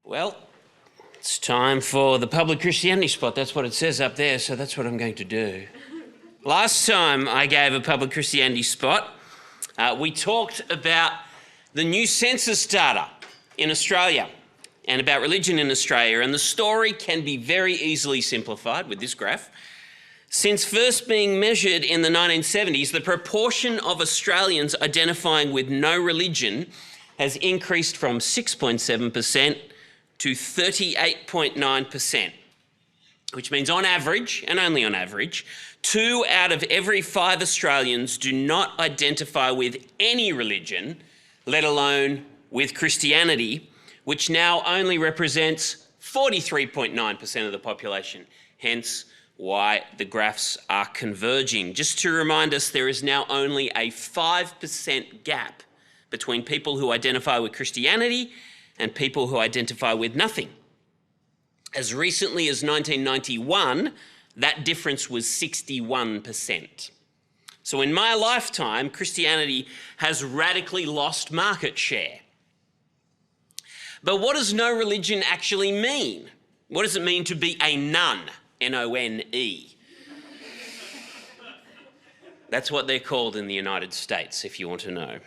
Well, it's time for the public Christianity spot. That's what it says up there, so that's what I'm going to do. Last time I gave a public Christianity spot, we talked about the new census data in Australia and about religion in Australia, and the story can be very easily simplified with this graph. Since first being measured in the 1970s, the proportion of Australians identifying with no religion has increased from 6.7% to 38.9%, which means on average, and only on average, 2 out of every 5 Australians do not identify with any religion, let alone with Christianity, which now only represents 43.9% of the population, hence why the graphs are converging. Just to remind us, there is now only a 5% gap between people who identify with Christianity and people who identify with nothing. As recently as 1991, that difference was 61%. So in my lifetime, Christianity has radically lost market share. But what does no religion actually mean? What does it mean to be a nun? N-O-N-E. That's what they're called in the United States, if you want to know.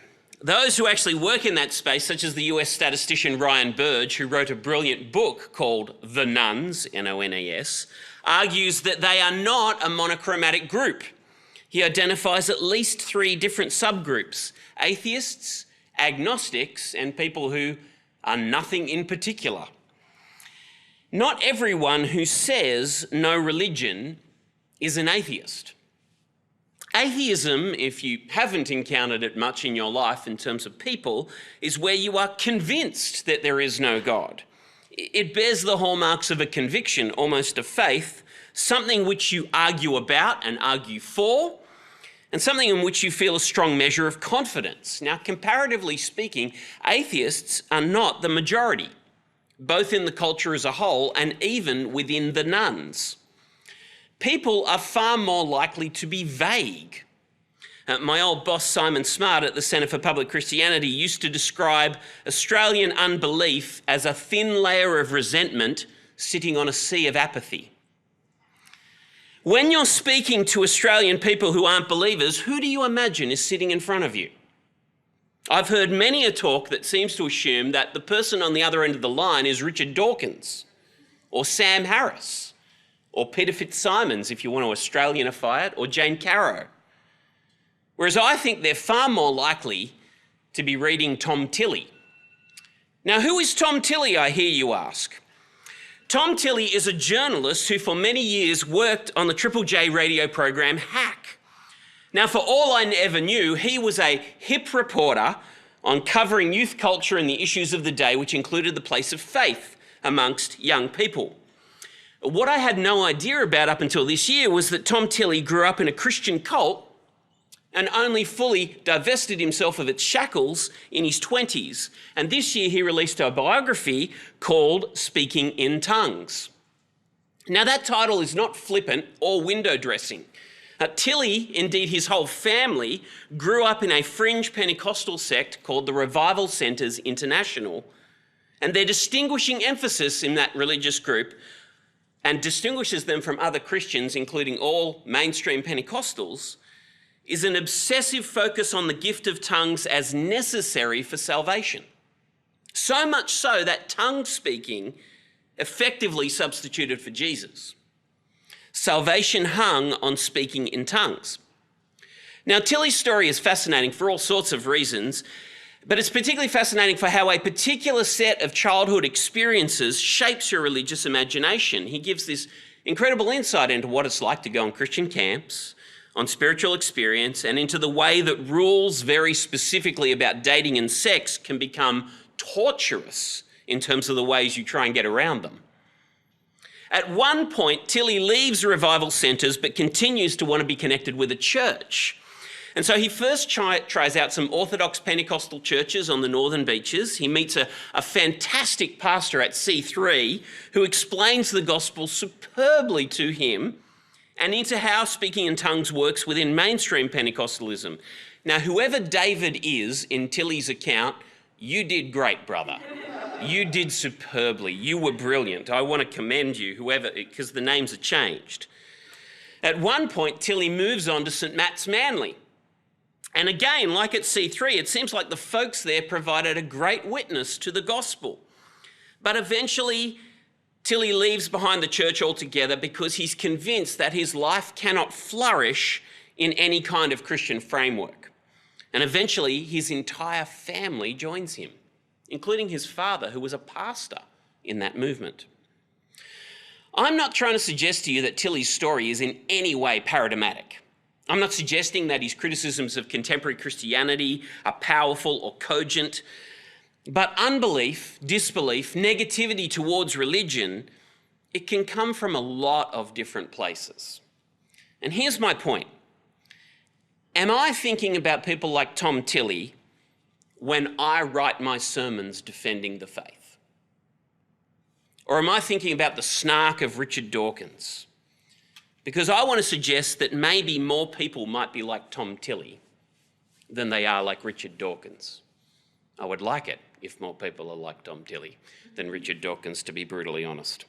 Those who actually work in that space, such as the US statistician Ryan Burge, who wrote a brilliant book called The Nuns, N-O-N-E-S, argues that they are not a monochromatic group. He identifies at least 3 different subgroups: atheists, agnostics, and people who are nothing in particular. Not everyone who says no religion is an atheist. Atheism, if you haven't encountered it much in your life in terms of people, is where you are convinced that there is no God. It bears the hallmarks of a conviction, almost a faith, something which you argue about and argue for, and something in which you feel a strong measure of confidence. Now, comparatively speaking, atheists are not the majority, both in the culture as a whole and even within the nuns. People are far more likely to be vague. My old boss, Simon Smart at the Centre for Public Christianity, used to describe Australian unbelief as a thin layer of resentment sitting on a sea of apathy. When you're speaking to Australian people who aren't believers, who do you imagine is sitting in front of you? I've heard many a talk that seems to assume that the person on the other end of the line is Richard Dawkins, or Sam Harris, or Peter Fitzsimons, if you want to Australianify it, or Jane Caro. Whereas I think they're far more likely to be reading Tom Tilley. Now, who is Tom Tilley, I hear you ask? Tom Tilley is a journalist who for many years worked on the Triple J radio program Hack. Now, for all I ever knew, he was a hip reporter on covering youth culture and the issues of the day, which included the place of faith amongst young people. What I had no idea about up until this year was that Tom Tilley grew up in a Christian cult and only fully divested himself of its shackles in his 20s. And this year he released a biography called Speaking in Tongues. Now, that title is not flippant or window dressing. Tilley, indeed his whole family, grew up in a fringe Pentecostal sect called the Revival Centres International. And their distinguishing emphasis in that religious group, and distinguishes them from other Christians, including all mainstream Pentecostals, is an obsessive focus on the gift of tongues as necessary for salvation. So much so that tongue speaking effectively substituted for Jesus. Salvation hung on speaking in tongues. Now, Tilley's story is fascinating for all sorts of reasons, but it's particularly fascinating for how a particular set of childhood experiences shapes your religious imagination. He gives this incredible insight into what it's like to go on Christian camps, on spiritual experience, and into the way that rules very specifically about dating and sex can become torturous in terms of the ways you try and get around them. At one point, Tilley leaves revival centres but continues to want to be connected with a church. And so he first tries out some Orthodox Pentecostal churches on the northern beaches. He meets a fantastic pastor at C3 who explains the gospel superbly to him and into how speaking in tongues works within mainstream Pentecostalism. Now, whoever David is in Tilley's account, you did great, brother. You did superbly. You were brilliant. I want to commend you, whoever, because the names are changed. At one point, Tilly moves on to St Matt's Manly. And again, like at C3, it seems like the folks there provided a great witness to the gospel. But eventually, Tilly leaves behind the church altogether because he's convinced that his life cannot flourish in any kind of Christian framework. And eventually, his entire family joins him, including his father, who was a pastor in that movement. I'm not trying to suggest to you that Tilly's story is in any way paradigmatic. I'm not suggesting that his criticisms of contemporary Christianity are powerful or cogent, but unbelief, disbelief, negativity towards religion, it can come from a lot of different places. And here's my point. Am I thinking about people like Tom Tilley when I write my sermons defending the faith? Or am I thinking about the snark of Richard Dawkins? Because I want to suggest that maybe more people might be like Tom Tilley than they are like Richard Dawkins. I would like it if more people are like Tom Tilley than Richard Dawkins, to be brutally honest.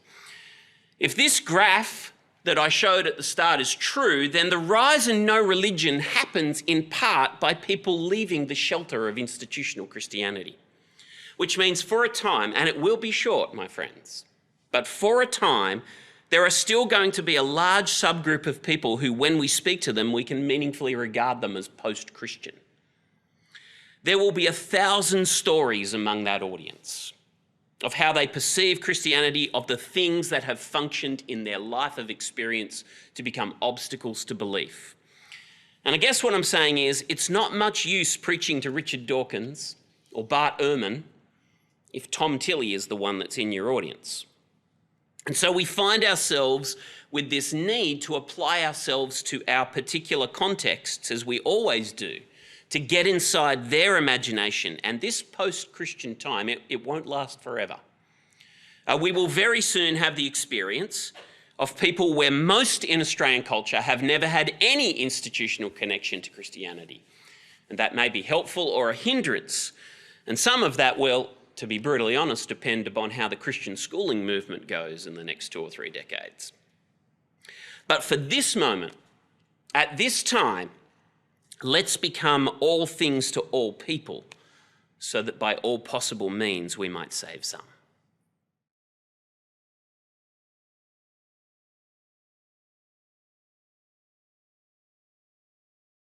If this graph that I showed at the start is true, then the rise in no religion happens in part by people leaving the shelter of institutional Christianity, which means for a time, and it will be short, my friends, but for a time, there are still going to be a large subgroup of people who, when we speak to them, we can meaningfully regard them as post-Christian. There will be 1,000 stories among that audience of how they perceive Christianity, of the things that have functioned in their life of experience to become obstacles to belief. And I guess what I'm saying is, it's not much use preaching to Richard Dawkins or Bart Ehrman if Tom Tilley is the one that's in your audience. And so we find ourselves with this need to apply ourselves to our particular contexts, as we always do, to get inside their imagination. And this post-Christian time, it won't last forever. We will very soon have the experience of people where most in Australian culture have never had any institutional connection to Christianity. And that may be helpful or a hindrance. And some of that will, to be brutally honest, depend upon how the Christian schooling movement goes in the next 2 or 3 decades. But for this moment, at this time, let's become all things to all people, so that by all possible means we might save some.